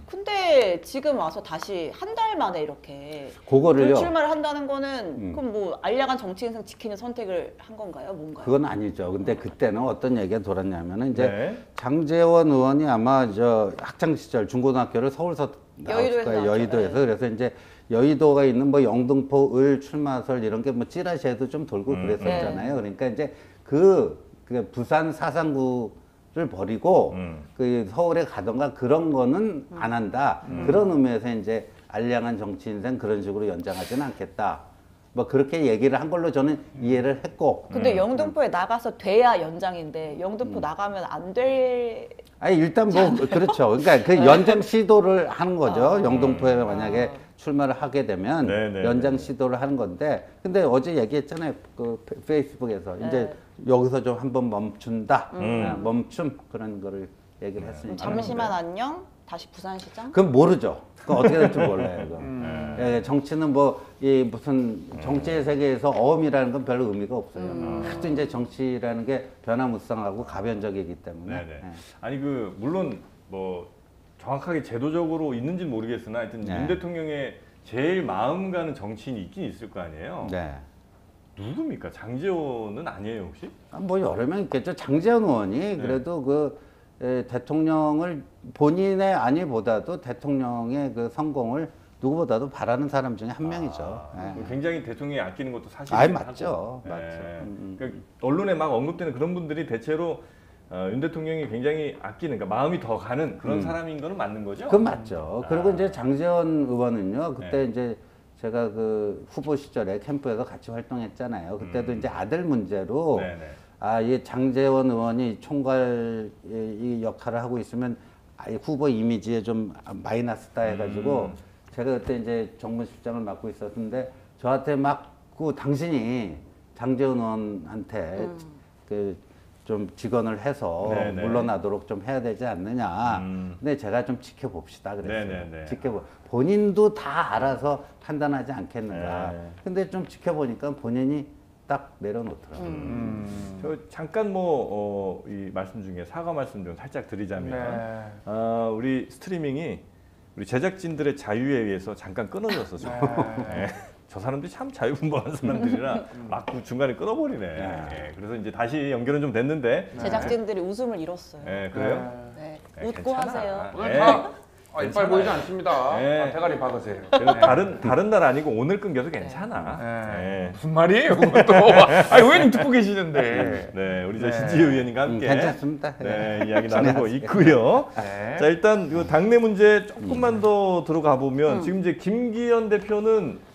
근데 지금 와서 다시 한 달 만에 이렇게 그거를요. 불출마를 한다는 거는 그럼 뭐 알량한 정치 인생 지키는 선택을 한 건가요? 뭔가요? 그건 아니죠. 근데 그때는 어떤 얘기가 돌았냐면은 이제 네. 장제원 의원이 아마 저 학창 시절 중고등학교를 서울서 나왔을 여의도에서 거예요. 나왔죠. 여의도에서. 네. 그래서 이제 여의도가 있는 뭐 영등포 을 출마설 이런 게 뭐 찌라시에도 좀 돌고 그랬었잖아요. 그러니까 이제 그 부산 사상구를 버리고 그 서울에 가던가 그런 거는 안 한다. 그런 의미에서 이제 알량한 정치 인생 그런 식으로 연장하지는 않겠다. 뭐 그렇게 얘기를 한 걸로 저는 이해를 했고. 근데 영등포에 나가서 돼야 연장인데 영등포 나가면 안 될. 아니 일단 뭐 그렇죠. 그러니까 그 연장 시도를 하는 거죠. 영등포에 만약에 출마를 하게 되면 네네. 연장 시도를 하는 건데, 근데 어제 얘기했잖아요. 그 페이스북에서 이제 여기서 좀 한번 멈춘다, 멈춤 그런 거를 얘기를 했으니까. 잠시만 안녕. 다시 부산시장. 그건 모르죠. 그건 어떻게 될지 몰라요. 그건. 예, 정치는 뭐 이 무슨 정치의 세계에서 어음이라는 건 별로 의미가 없어요. 하도 이제 정치라는 게 변화무쌍하고 가변적이기 때문에. 네네. 예. 아니 그 물론 뭐 정확하게 제도적으로 있는지는 모르겠으나 하여튼 네. 윤 대통령의 제일 마음 가는 정치인이 있긴 있을 거 아니에요. 네. 누굽니까? 장제원은 아니에요 혹시? 뭐 여러 명 있겠죠. 장제원 의원이 그래도 그 대통령을 본인의 안위보다도 대통령의 그 성공을 누구보다도 바라는 사람 중에 한 명이죠. 예. 굉장히 대통령이 아끼는 것도 사실이긴 아이, 하고. 맞죠. 예. 맞죠. 그러니까 언론에 막 언급되는 그런 분들이 대체로 윤 대통령이 굉장히 아끼는, 그러니까 마음이 더 가는 그런 사람인 거는 맞는 거죠? 그건 맞죠. 그리고 이제 장제원 의원은요, 그때 이제 제가 그 후보 시절에 캠프에서 같이 활동했잖아요. 그때도 이제 아들 문제로 네네. 이 장제원 의원이 총괄 이 역할을 하고 있으면 이 후보 이미지에 좀 마이너스다 해가지고 제가 그때 이제 정무실장을 맡고 있었는데 저한테 막 그 당신이 장제원 의원한테 그 좀 직언을 해서 네네. 물러나도록 좀 해야 되지 않느냐. 근데 제가 좀 지켜봅시다 그랬어요. 네네네. 본인도 다 알아서 판단하지 않겠는가. 네. 근데 좀 지켜보니까 본인이 딱 내려놓더라고요. 저 잠깐 이 말씀 중에 사과 말씀 좀 살짝 드리자면 네. 우리 스트리밍이 우리 제작진들의 자유에 의해서 잠깐 끊어졌었어요. 네. 저 사람들이 참 자유분방한 사람들이라 막 중간에 끊어버리네. 예, 그래서 이제 다시 연결은 좀 됐는데. 제작진들이 웃음을 잃었어요. 예, 그래요? 네. 네, 웃고 괜찮아. 하세요. 네. 다 이빨 괜찮아요. 보이지 않습니다. 네. 대가리 박으세요. 그래서 다른 날 아니고 오늘 끊겨서 괜찮아. 네. 네. 무슨 말이에요, 그것도? 아니, 의원님 듣고 계시는데. 네, 우리 저 네. 신지혜 의원님과 함께 괜찮습니다. 네, 이야기 나누고 있고요. 네. 자, 일단 이 당내 문제 조금만 더 들어가 보면 지금 이제 김기현 대표는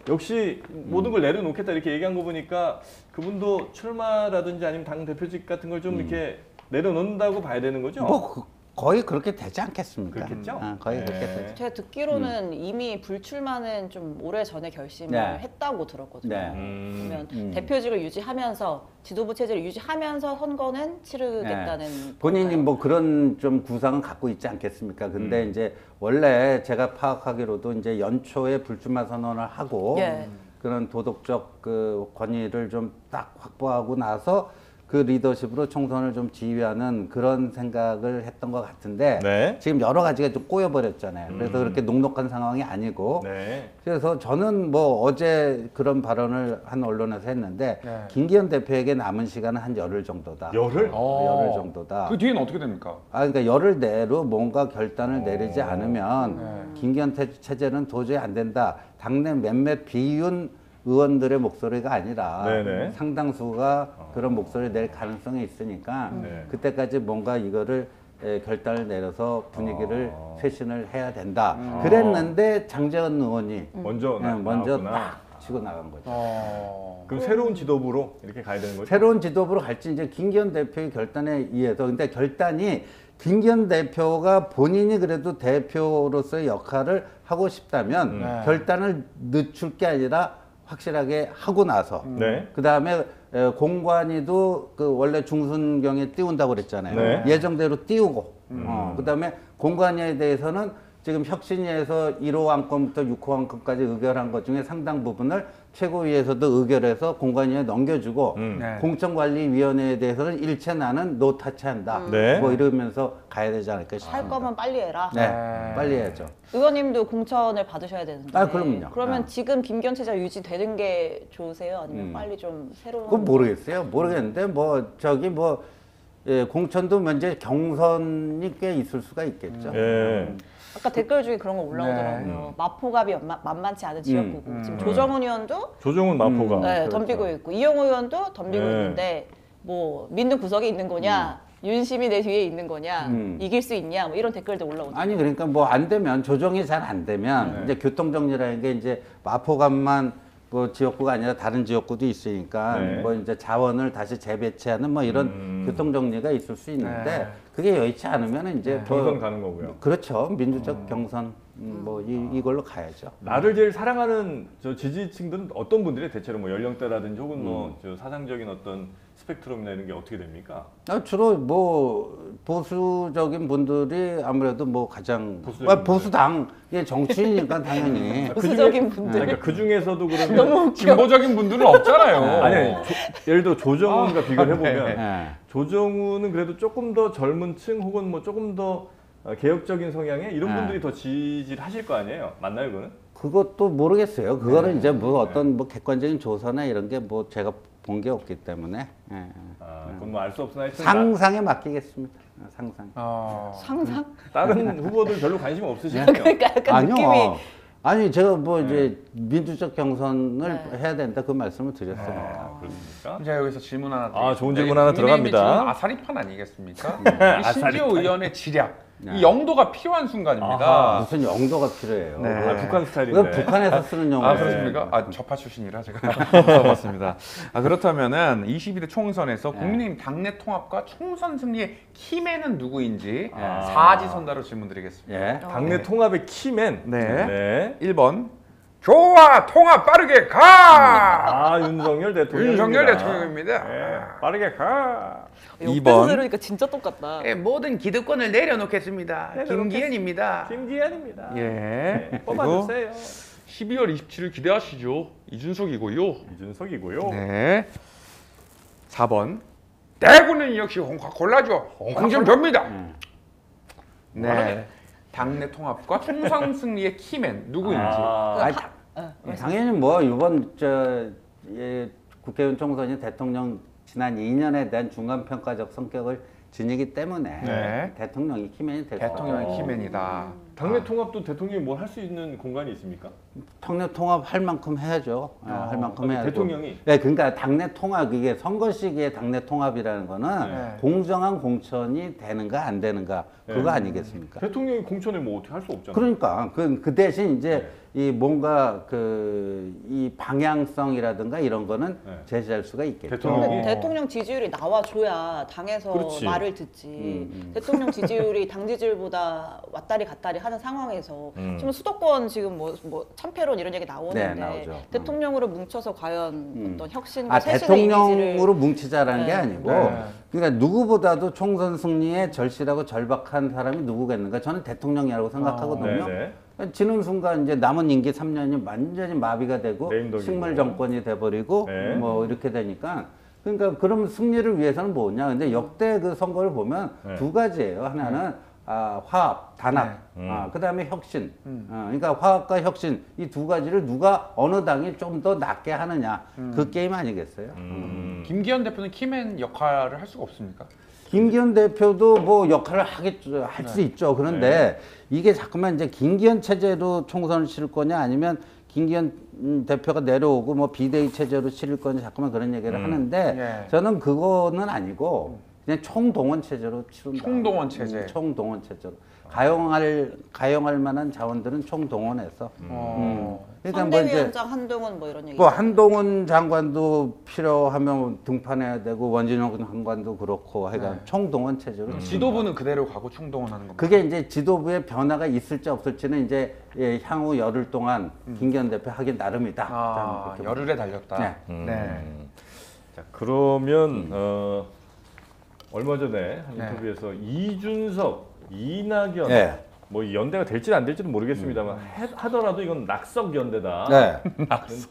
역시 모든 걸 내려놓겠다 이렇게 얘기한 거 보니까 그분도 출마라든지 아니면 당 대표직 같은 걸 좀 이렇게 내려놓는다고 봐야 되는 거죠? 뭐 거의 그렇게 되지 않겠습니까? 그렇겠죠? 거의 네. 그렇게 되죠. 제가 듣기로는 이미 불출마는 좀 오래 전에 결심을 네. 했다고 들었거든요. 네. 그러면 대표직을 유지하면서 지도부 체제를 유지하면서 선거는 치르겠다는 본인이 건가요? 뭐 그런 좀 구상은 갖고 있지 않겠습니까? 근데 이제 원래 제가 파악하기로도 이제 연초에 불출마 선언을 하고 예. 그런 도덕적 그 권위를 좀 딱 확보하고 나서 그 리더십으로 총선을 좀 지휘하는 그런 생각을 했던 것 같은데 네. 지금 여러 가지가 좀 꼬여버렸잖아요. 그래서 그렇게 녹록한 상황이 아니고 네. 그래서 저는 뭐 어제 그런 발언을 한 언론에서 했는데 네. 김기현 대표에게 남은 시간은 한 열흘 정도다. 열흘? 열흘 정도다. 그 뒤에는 어떻게 됩니까? 그러니까 열흘 내로 뭔가 결단을 내리지 않으면 네. 김기현 체제는 도저히 안 된다. 당내 몇몇 비윤 의원들의 목소리가 아니라 네네. 상당수가 그런 목소리를 낼 가능성이 있으니까 네. 그때까지 뭔가 이거를 결단을 내려서 분위기를 쇄신을 해야 된다. 그랬는데 장제원 의원이 먼저 먼저 나왔구나. 딱 치고 나간 거죠. 그럼 새로운 지도부로 이렇게 가야 되는 거죠? 새로운 지도부로 갈지 이제 김기현 대표의 결단에 의해서 근데 결단이 김기현 대표가 본인이 그래도 대표로서의 역할을 하고 싶다면 결단을 늦출 게 아니라 확실하게 하고 나서 네. 그 다음에 공관위도 그 원래 중순경에 띄운다고 그랬잖아요. 네. 예정대로 띄우고 그 다음에 공관위에 대해서는 지금 혁신위에서 1호 안건부터 6호 안건까지 의결한 것 중에 상당 부분을 최고위에서도 의결해서 공관위에 넘겨주고 네. 공천관리위원회에 대해서는 일체 나는 노타치한다. 네. 뭐 이러면서 가야 되지 않을까 싶습니다. 할 거면 빨리 해라. 네, 빨리 해야죠. 의원님도 공천을 받으셔야 되는데. 아, 그럼요. 그러면 아. 지금 김기현 체제가 유지되는 게 좋으세요? 아니면 빨리 좀 새로운? 그건 모르겠어요. 모르겠는데 공천도 먼저 경선이 꽤 있을 수가 있겠죠. 예. 아까 댓글 중에 그런 거 올라오더라고요. 마포갑이 만만치 않은 지역구고 지금 조정훈 의원도 조정훈 마포가. 네, 그렇죠. 덤비고 있고 이용호 의원도 덤비고 네. 있는데 뭐 믿는 구석에 있는 거냐, 윤심이 내 뒤에 있는 거냐, 이길 수 있냐, 뭐 이런 댓글도 올라오죠. 아니 그러니까 뭐 안 되면 조정이 잘 안 되면 이제 교통 정리라는 게 이제 마포감만 뭐 지역구가 아니라 다른 지역구도 있으니까 네. 뭐 이제 자원을 다시 재배치하는 뭐 이런 교통 정리가 있을 수 있는데 그게 여의치 않으면 이제 경선 가는 거고요. 그렇죠. 민주적 경선 뭐 이걸로 가야죠. 나를 제일 사랑하는 저 지지층들은 어떤 분들이 대체로 뭐 연령대라든지 혹은 뭐 저 사상적인 어떤 스펙트럼이나 이런 게 어떻게 됩니까? 주로 뭐 보수적인 분들이 아무래도 뭐 가장 보수적인 보수당의 정치인이니까 당연히 보수적인 분들. 그러니까 그 중에서도 그러면 진보적인 분들은 없잖아요. 아니 예를 들어 조정훈과 비교를 해보면 예. 조정훈은 그래도 조금 더 젊은 층 혹은 뭐 조금 더 개혁적인 성향의 이런 네. 분들이 더 지지를 하실 거 아니에요? 맞나요, 그거는? 그것도 모르겠어요. 그거는 이제 뭐 어떤 뭐 객관적인 조사나 이런 게 뭐 제가 본 게 없기 때문에 예. 그건 뭐 알 수 없으나 하여튼 상상에 맡기겠습니다. 상상. 상상? 다른 후보들 별로 관심 없으시군요. 그러니까 약간 느낌이 아니 제가 뭐 이제 민주적 경선을 해야 된다 그 말씀을 드렸어요. 그렇습니까? 제가 여기서 질문 하나 드리겠습니다. 아, 좋은 질문 하나 국민의힘이 들어갑니다. 지금 아사리판 아니겠습니까? 이 신지호 의원의 지략, 이 영도가 필요한 순간입니다. 아하. 무슨 영도가 필요해요. 네. 아, 북한 그건 스타일인데. 북한에서 쓰는 영어. 아 그렇습니까? 아 좌파 출신이라 제가 써봤습니다. 아 그렇다면은 22대 총선에서 국민의힘 당내 통합과 총선 승리의 키맨은 누구인지 사지선다로 질문드리겠습니다. 예. 당내 통합의 키맨. 네. 1번 좋아 통합 빠르게 가. 아, 윤석열 대통령. 윤석열 대통령입니다. 네, 빠르게 가. 옆에서 2번. 들으니까 진짜 똑같다. 모든 기득권을 내려놓겠습니다. 김기현입니다. 김기현입니다. 예. 네, 뽑아주세요. 12월 27일 기대하시죠. 이준석이고요. 이준석이고요. 네. 4번 대구는 역시 골라줘. 홍준표입니다. 네. 당내 통합과 총선 승리의 키맨 누구인지. 아니, 당연히 뭐 이번 국회의원 총선이 대통령 지난 2년에 대한 중간 평가적 성격을 지니기 때문에 네. 대통령이 키맨이 될 대통령의 거예요. 키맨이다. 당내 통합도 대통령이 뭘 할 수 있는 공간이 있습니까? 당내 통합 할 만큼 해야죠. 할 만큼 아니, 해야죠. 대통령이? 네, 그러니까 당내 통합 이게 선거 시기에 당내 통합이라는 거는 네. 공정한 공천이 되는가 안 되는가 그거 아니겠습니까? 대통령이 공천을 뭐 어떻게 할 수 없잖아요. 그러니까 그 대신 이제 이 뭔가 이 방향성이라든가 이런 거는 네. 제시할 수가 있겠죠. 대통령이? 근데 대통령 지지율이 나와줘야 당에서 그렇지. 말을 듣지. 대통령 지지율이 당 지지율보다 왔다리 갔다리 하는 상황에서 지금 수도권 지금 뭐 참패론 이런 얘기 나오는데 네, 나오죠. 대통령으로 뭉쳐서 과연 어떤 혁신과 쇄신의 대통령으로 이미지를 뭉치자라는 게 네. 아니고 네. 그러니까 누구보다도 총선 승리에 절실하고 절박한 사람이 누구겠는가? 저는 대통령이라고 생각하거든요. 네네. 지는 순간 이제 남은 임기 3년이 완전히 마비가 되고 레임덕이고. 식물 정권이 돼버리고 네. 뭐 이렇게 되니까 그러니까 그럼 승리를 위해서는 뭐냐? 근데 역대 그 선거를 보면 네. 두 가지예요. 하나는 화합, 단합, 그다음에 혁신. 그러니까 화합과 혁신 이 두 가지를 누가 어느 당이 좀 더 낫게 하느냐 그 게임 아니겠어요? 김기현 대표는 키맨 역할을 할 수가 없습니까? 김기현 대표도 뭐 역할을 할 수 있죠. 그런데 이게 자꾸만 이제 김기현 체제로 총선을 치를 거냐 아니면 김기현 대표가 내려오고 뭐 비대위 체제로 치를 거냐 자꾸만 그런 얘기를 하는데 저는 그거는 아니고 그냥 총동원 체제로 치른다. 총동원 체제. 총동원 체제로. 가용할 만한 자원들은 총동원해서. 그러니까 뭐 이제 선대위원장 한동훈 뭐 이런 얘기. 뭐 한동훈 장관도 필요하면 등판해야 되고 원진영 장관도 그렇고 하여간 총동원 체제로. 지도부는 그대로 가고 총동원하는 겁니다. 그게 이제 지도부의 변화가 있을지 없을지는 이제 향후 열흘 동안 김기현 대표 하기 나름이다. 아, 저는 그렇게 열흘에 달렸다. 네. 자, 그러면 얼마 전에 한 네. 인터뷰에서 이준석, 이낙연 네. 뭐 연대가 될지는 안 될지는 모르겠습니다만 하더라도 이건 낙석 연대다. 네.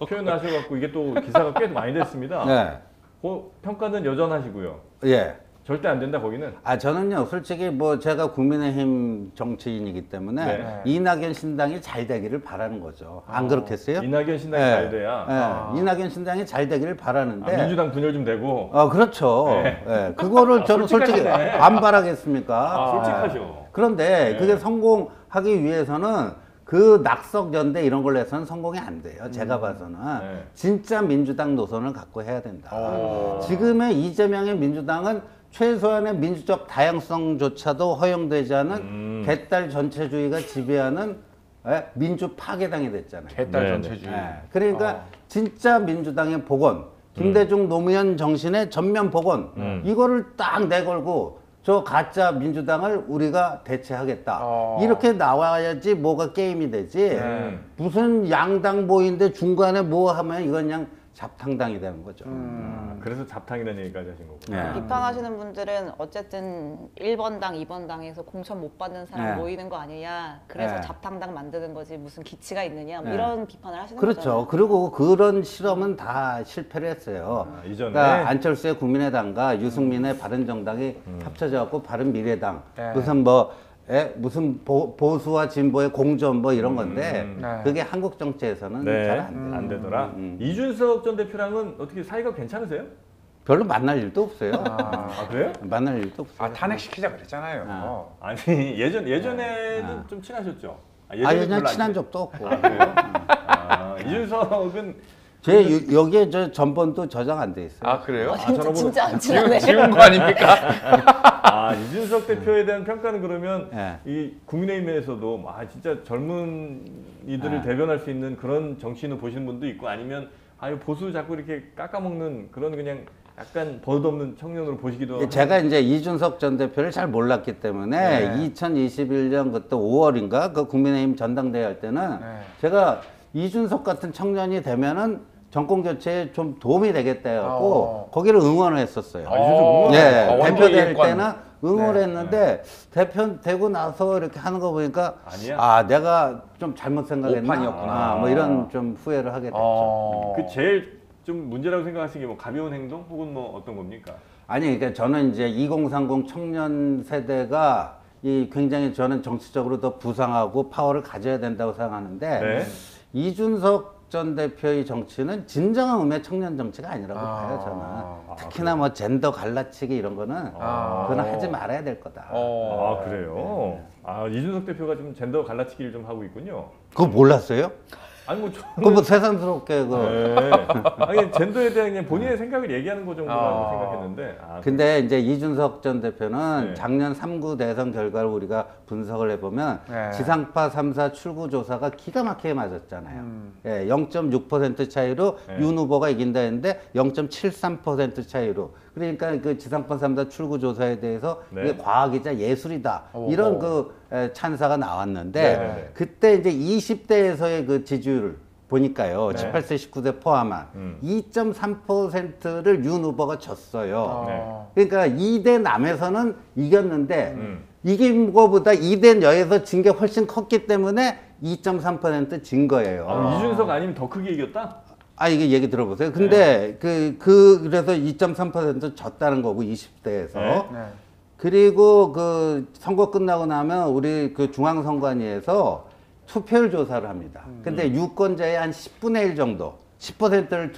표현하셔갖고 이게 또 기사가 꽤 많이 됐습니다. 네. 그 평가는 여전하시고요. 예. 절대 안 된다 거기는. 저는요, 솔직히 뭐 제가 국민의힘 정치인이기 때문에 네. 이낙연 신당이 잘 되기를 바라는 거죠. 안 그렇겠어요? 이낙연 신당이 예. 잘 돼야. 예. 이낙연 신당이 잘 되기를 바라는데. 민주당 분열 좀 되고. 그렇죠. 예. 그거를 저는 솔직히 솔직하시네. 안 바라겠습니까? 솔직하죠. 그런데 그게 성공하기 위해서는 그 낙석 연대 이런 걸로 해서는 성공이 안 돼요. 제가 봐서는. 네. 진짜 민주당 노선을 갖고 해야 된다. 지금의 이재명의 민주당은 최소한의 민주적 다양성조차도 허용되지 않은 개딸 전체주의가 지배하는 민주 파괴당이 됐잖아요. 개딸 네, 전체주의. 그러니까 진짜 민주당의 복원, 김대중 노무현 정신의 전면 복원 이거를 딱 내걸고 저 가짜 민주당을 우리가 대체하겠다. 이렇게 나와야지 뭐가 게임이 되지. 무슨 양당 모인데 중간에 뭐 하면 이건 그냥 잡탕당이 되는 거죠. 그래서 잡탕이라는 얘기까지 하신 거고. 네. 비판하시는 분들은 어쨌든 1번당, 2번당에서 공천 못 받는 사람 네. 모이는 거 아니냐. 그래서 네. 잡탕당 만드는 거지 무슨 기치가 있느냐. 뭐 네. 이런 비판을 하시는 그렇죠. 거잖아요. 그리고 그런 실험은 다 실패를 했어요. 이전에 그러니까 안철수의 국민의당과 유승민의 바른정당이 합쳐져 갖고 바른미래당 네. 무슨 보수와 진보의 공존 뭐 이런 건데 네. 그게 한국 정치에서는 네, 잘 안 돼요. 안 되더라. 이준석 전 대표랑은 어떻게 사이가 괜찮으세요? 별로 만날 일도 없어요. 아 그래요? 만날 일도 없어요. 아 탄핵시키자 그랬잖아요. 아니 예전에는 좀 친하셨죠? 예전에 별로 안 친한 친해- 적도 없고. 아, 그래요? 이준석은 여기에 저 전번도 저장 안 돼 있어요. 아 그래요? 진짜 안 친하네. 지운 거 아닙니까? 이준석 대표에 대한 평가는 그러면 네. 이 국민의힘에서도 진짜 젊은 이들을 네. 대변할 수 있는 그런 정치인을 보시는 분도 있고 아니면 보수 자꾸 이렇게 깎아먹는 그런 그냥 약간 버릇없는 청년으로 보시기도 하고. 제가 이제 이준석 전 대표를 잘 몰랐기 때문에 네. 2021년 그때 5월인가 그 국민의힘 전당대회 할 때는 네. 제가 이준석 같은 청년이 되면은 정권 교체에 좀 도움이 되겠다 해갖고 거기를 응원을 했었어요. 이준석 응원? 네, 원조 대표 될 이해권. 때는 응원을 네. 했는데 대표 되고 나서 이렇게 하는 거 보니까 아니야. 내가 좀 잘못 생각했나? 오판이었구나. 뭐 이런 좀 후회를 하게 됐죠. 그 제일 좀 문제라고 생각하시는 게 뭐 가벼운 행동 혹은 뭐 어떤 겁니까? 아니, 그러니까 저는 이제 2030 청년 세대가 굉장히 저는 정치적으로 더 부상하고 파워를 가져야 된다고 생각하는데 네. 이준석 전 대표의 정치는 진정한 의미의 청년 정치가 아니라고 봐요, 저는. 특히나 뭐 젠더 갈라치기 이런 거는 그건 하지 말아야 될 거다. 그래요? 이준석 대표가 좀 젠더 갈라치기를 좀 하고 있군요. 그거 몰랐어요? 아니 뭐 그거 뭐 새삼스럽게 네. 아니 젠더에 대한 그냥 본인의 생각을 얘기하는 거 정도라고 생각했는데. 근데 이제 이준석 전 대표는 네. 작년 3구 대선 결과를 우리가 분석을 해보면 네. 지상파 3사 출구 조사가 기가 막히게 맞았잖아요. 예, 0.6% 차이로 네. 윤 후보가 이긴다 했는데 0.73% 차이로. 그러니까 그 지상파 3사 출구 조사에 대해서 네. 이게 과학이자 예술이다. 이런 찬사가 나왔는데 네, 네, 네. 그때 이제 20대에서의 그 지지율 보니까요. 네. 18세, 19대 포함한 2.3%를 윤 후보가 졌어요. 그러니까 2대 남에서는 이겼는데 이긴 거보다 2대 여에서 진 게 훨씬 컸기 때문에 2.3%진 거예요. 이준석 아니면 더 크게 이겼다? 이게 얘기 들어보세요. 근데 그래서 2.3% 졌다는 거고 20대에서. 네. 그리고 그 선거 끝나고 나면 우리 그 중앙선관위에서 투표율 조사를 합니다. 근데 유권자의 한 10분의 1 정도, 10%를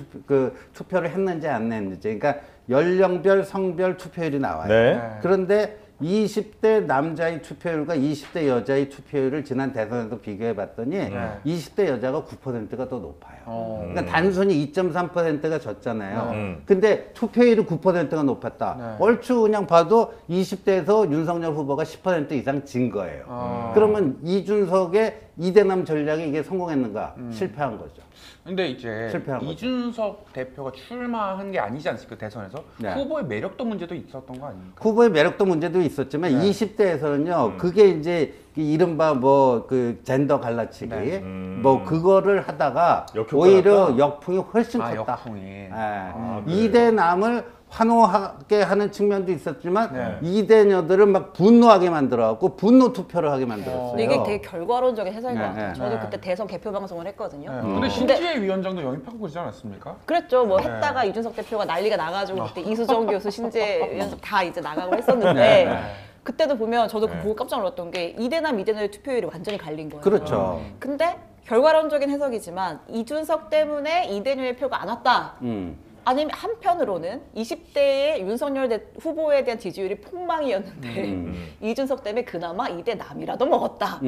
투표를 했는지 안 했는지, 그러니까 연령별, 성별 투표율이 나와요. 네. 그런데 20대 남자의 투표율과 20대 여자의 투표율을 지난 대선에서 비교해 봤더니 20대 여자가 9%가 더 높아요. 그러니까 단순히 2.3%가 졌잖아요. 근데 투표율이 9%가 높았다. 얼추 그냥 봐도 20대에서 윤석열 후보가 10% 이상 진 거예요. 그러면 이준석의 이대남 전략이 이게 성공했는가? 실패한 거죠. 근데 이제 실패한 거죠. 이준석 대표가 출마한 게 아니지 않습니까 대선에서 네. 후보의 매력도 문제도 있었던 거 아닙니까? 후보의 매력도 문제도 있었지만 20대에서는요 그게 이제 이른바 뭐 그 젠더 갈라치기 뭐 그거를 하다가 역효과가 오히려 났다? 역풍이 훨씬 컸다. 역풍이. 예. 그래요? 이대남을 환호하게 하는 측면도 있었지만 이대녀들을 막 분노하게 만들어갖고 분노 투표를 하게 만들었어요. 근데 이게 되게 결과론적인 해석인 것 네, 같아요. 네. 저도 그때 대선 개표 방송을 했거든요. 근데 신지혜 위원장도 영입하고 그러지 않았습니까? 그랬죠. 뭐 했다가 이준석 대표가 난리가 나가지고 그때 이수정 교수, 신재 위원장 다 이제 나가고 했었는데 그때도 보면 저도 그거 보고 깜짝 놀랐던 게 이대남 이대녀의 투표율이 완전히 갈린 거예요. 그렇죠. 근데 결과론적인 해석이지만 이준석 때문에 이대녀의 표가 안 왔다. 아니면 한편으로는 20대의 윤석열 후보에 대한 지지율이 폭망이었는데 이준석 때문에 그나마 이대 남이라도 먹었다.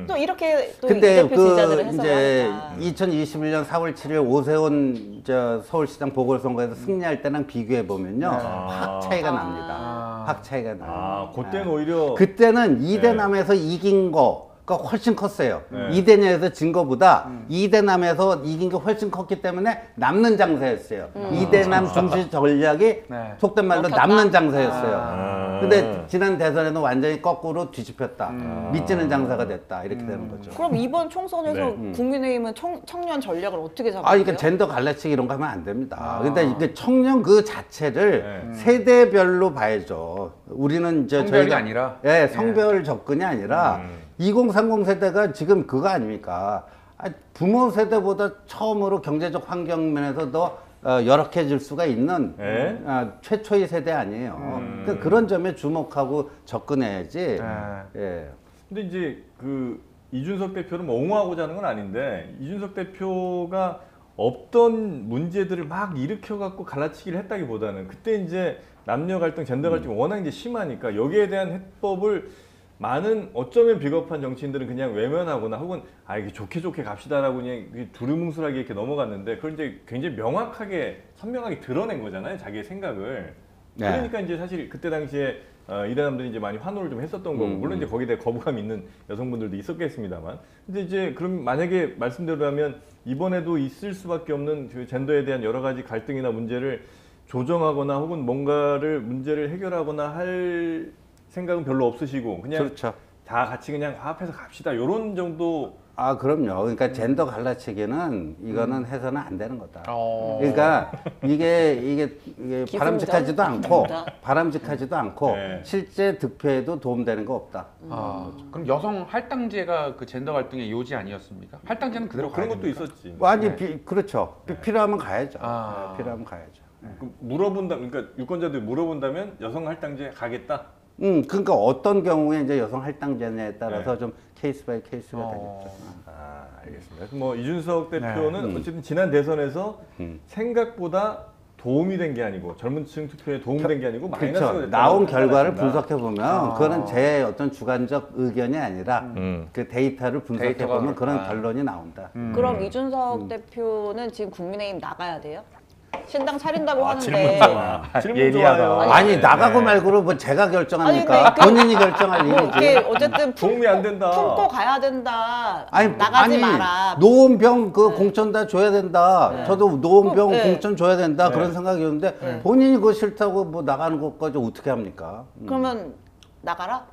또 이렇게 또 이 근데 대표 지지자들은 해석을 이제 하니까. 2021년 4월 7일 오세훈 서울시장 보궐선거에서 승리할 때랑 비교해 보면요 확 차이가 납니다. 확 차이가 나요. 그때는 오히려 그때는 이대남에서 이긴 거가 훨씬 컸어요. 이대녀에서 진 거보다 이대남에서 이긴 게 훨씬 컸기 때문에 남는 장사였어요. 이대남 중시 전략이 속된 말로 먹혔다. 남는 장사였어요. 근데 지난 대선에는 완전히 거꾸로 뒤집혔다. 밑지는 장사가 됐다. 이렇게 되는 거죠. 그럼 이번 총선에서 네. 국민의힘은 청년 전략을 어떻게 잡아요? 아, 이게 젠더 갈라치기 이런 거 하면 안 됩니다. 근데 이게 청년 그 자체를 네. 세대별로 봐야죠. 우리는 이제 성별이 저희가- 아니라? 예, 성별 접근이 아니라 2030 세대가 지금 그거 아닙니까? 부모 세대보다 처음으로 경제적 환경 면에서 더 열악해질 수가 있는 네. 최초의 세대 아니에요. 그러니까 그런 점에 주목하고 접근해야지. 네. 예. 근데 이제 그 이준석 대표를 뭐 옹호하고자 하는 건 아닌데 이준석 대표가 없던 문제들을 막 일으켜 갖고 갈라치기를 했다기보다는 그때 이제 남녀 갈등, 젠더 갈등이 워낙 이제 심하니까 여기에 대한 해법을 많은 어쩌면 비겁한 정치인들은 그냥 외면하거나 혹은 이게 좋게 갑시다라고 그냥 두루뭉술하게 이렇게 넘어갔는데 그걸 이제 굉장히 명확하게 선명하게 드러낸 거잖아요, 자기의 생각을. 네. 그러니까 이제 사실 그때 당시에 이대남들이 이제 많이 환호를 좀 했었던 거고 물론 이제 거기에 대해 거부감 있는 여성분들도 있었겠습니다만 근데 이제 그럼 만약에 말씀대로라면 이번에도 있을 수밖에 없는 그 젠더에 대한 여러 가지 갈등이나 문제를 조정하거나 혹은 뭔가를 문제를 해결하거나 할 생각은 별로 없으시고 그냥 그렇죠. 다 같이 그냥 화합해서 갑시다 이런 정도. 아, 그럼요. 그러니까 젠더 갈라치기는 이거는 해서는 안 되는 거다. 어. 그러니까 이게 기승전? 바람직하지도 않고 기승전? 바람직하지도 않고 네. 실제 득표에도 도움되는 거 없다. 그럼 여성 할당제가 그 젠더 갈등의 요지 아니었습니까? 할당제는 그대로 그런 가야 것도 됩니까? 있었지. 아니 그렇죠. 필요하면 가야죠. 아. 네, 필요하면 가야죠. 그 물어본다, 그러니까 유권자들이 물어본다면 여성 할당제 가겠다. 그러니까 어떤 경우에 이제 여성 할당제냐에 따라서 좀 케이스 바이 케이스가 되겠죠. 알겠습니다. 뭐 이준석 대표는 어쨌든 지난 대선에서 생각보다 도움이 된 게 아니고 젊은층 투표에 도움된 게 아니고 마이너스가 그렇죠. 됐다고 나온 결과를 판단하신다. 분석해 보면 그거는 제 어떤 주관적 의견이 아니라 그 데이터를 분석해 데이터가 보면 그런 아. 결론이 나온다. 그럼 이준석 대표는 지금 국민의힘 나가야 돼요? 신당 차린다고 질문 하는데 좋아. 질문 예리하다. 좋아요. 아니 나가고 네. 말고로 뭐 제가 결정합니까? 아니, 근데 본인이 결정할 뭐 이게 일이지. 어쨌든 도움이 안 된다. 품고 가야 된다. 아니 나가지 마라. 노원병 그 공천 다 줘야 된다. 저도 노원병 네. 공천 줘야 된다 네. 그런 생각이었는데 본인이 그거 싫다고 뭐 나가는 것까지 어떻게 합니까? 그러면 나가라?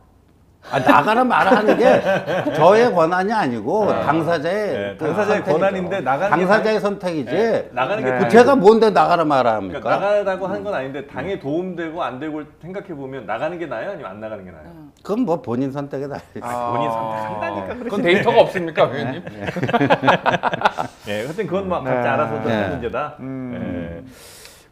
나가라 말아 하는 게 저의 권한이 아니고 당사자의 네, 그 당사자의 선택이죠. 권한인데 나가는 게 당사자의 선택이지. 네, 나가는 게 네. 당의 제가 뭔데 나가라 말아 그러니까 합니까? 나가라고 하는 건 아닌데 당에 도움되고 안 되고 생각해 보면 나가는 게 나아요, 아니면 안 나가는 게 나아요? 그건 뭐 본인 선택에 달려 있어. 본인 선택한다니까 그건 데이터가 없습니까, 의원님? 예, 하여튼 그건 막 각자 네. 알아서 하는 네. 문제다. 예.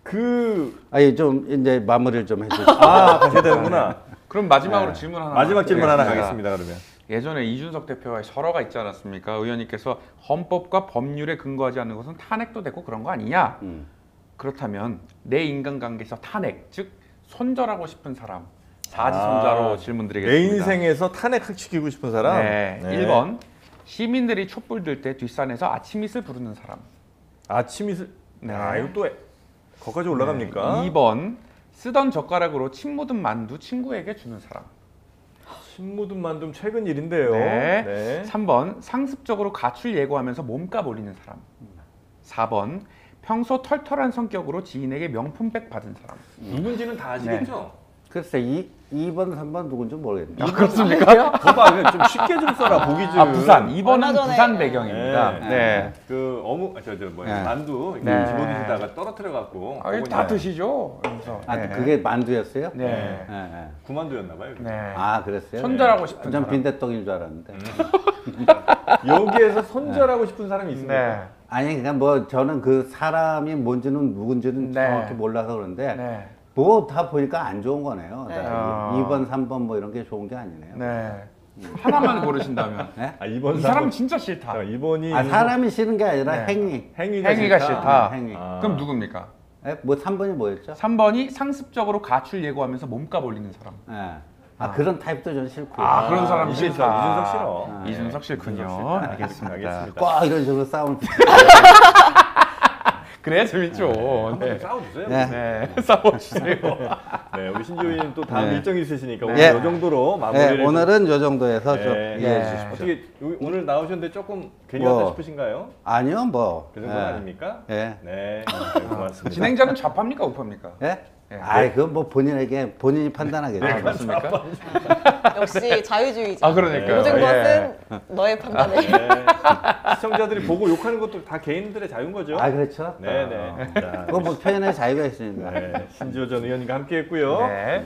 그 아니 좀 이제 마무리를 좀 해주시죠. 가셔야 되는구나. 그럼 마지막으로 질문 하나. 마지막 질문 하나 드리겠습니다. 가겠습니다. 그러면. 예전에 이준석 대표와의 설화가 있지 않았습니까? 의원님께서 헌법과 법률에 근거하지 않는 것은 탄핵도 되고 그런 거 아니냐? 그렇다면 내 인간관계에서 탄핵, 즉 손절하고 싶은 사람 사지선자로 질문드리겠습니다. 내 인생에서 탄핵시키고 싶은 사람. 네. 1번 시민들이 촛불 들 때 뒷산에서 아침 이슬 부르는 사람. 아침 이슬. 네. 이거 또 거기까지 올라갑니까? 2번 쓰던 젓가락으로 침 묻은 만두 친구에게 주는 사람. 침 묻은 만두 최근 일인데요. 네. 네. 3번 상습적으로 가출 예고하면서 몸값 올리는 사람. 4번 평소 털털한 성격으로 지인에게 명품백 받은 사람. 누군지는 다 아시겠죠? 글쎄 2번, 3번 누군지 모르겠네. 그렇습니까? 거봐, 그냥 좀 쉽게 좀 써라 보기 좀. 아, 부산. 얼마 2번은 전에- 부산 배경입니다. 네. 네. 그 네. 만두 이렇게 네. 집어드시다가 떨어뜨려 갖고. 아, 다 드시죠. 그래서. 아 그게 만두였어요? 네. 네. 구만두였나 봐요. 네. 아 그랬어요? 손절하고 싶은 전 사람. 빈대떡인 줄 알았는데. 여기에서 손절하고 싶은 사람이 있습니까? 네. 아니 그러니까 뭐 저는 그 사람이 뭔지는 누군지는 네. 정확히 몰라서 그런데 네. 뭐 다 보니까 안 좋은 거네요. 네. 다 2번, 3번 뭐 이런 게 좋은 게 아니네요. 네. 하나만 고르신다면. 네? 2번 이 사람 진짜 싫다. 2번이 아 사람이 싫은 게 아니라 네. 행위. 행위가 싫다. 행위. 그럼 누굽니까? 뭐 3번이 뭐였죠? 3번이 상습적으로 가출 예고하면서 몸값 올리는 사람. 예. 그런 타입도 전 싫고요. 그런 사람 이준석, 싫다. 이준석 싫어. 이준석 싫군요. 알겠습니다. 알겠습니다. 꼭 이런 식으로 싸우는. 그래야 재밌죠. 한번 네. 싸워주세요. 네. 네. 싸워주세요. 네, 우리 신지호님 또 다음 네. 일정이 있으시니까 오늘 네. 이 정도로 마무리를. 네, 오늘은 이 정도에서 좀 네. 이해해 네. 주십시오. 어떻게 오늘 나오셨는데 조금 괜히 뭐. 왔다 싶으신가요? 아니요, 뭐. 그 정도는 예. 아닙니까? 예. 네, 고맙습니다. 진행자는 좌파입니까 우파입니까? 예? 아이 그건 뭐 본인이 판단하겠죠. 아, 맞습니까? 역시 자유주의자. 아, 그러니까요. 모든 예. 것은 너의 판단에. 네. 시청자들이 보고 욕하는 것도 다 개인들의 자유인 거죠. 아 그렇죠. 네네. 자, 그건 뭐 표현의 자유가 있습니다. 네, 신지호 전 의원님과 함께했고요. 네.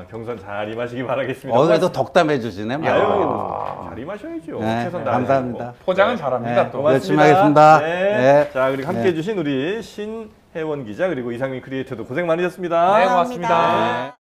경선 잘 임하시기 바라겠습니다. 그래도 덕담해 주시네. 뭐. 아유, 잘 임하셔야죠. 네, 최선 다해서. 감사합니다. 포장은 네. 잘합니다 네, 또. 고맙습니다. 열심히 하겠습니다. 네. 네. 자, 그리고 함께 네. 해주신 우리 신혜원 기자 그리고 이상민 크리에이터도 고생 많으셨습니다. 네, 고맙습니다. 감사합니다.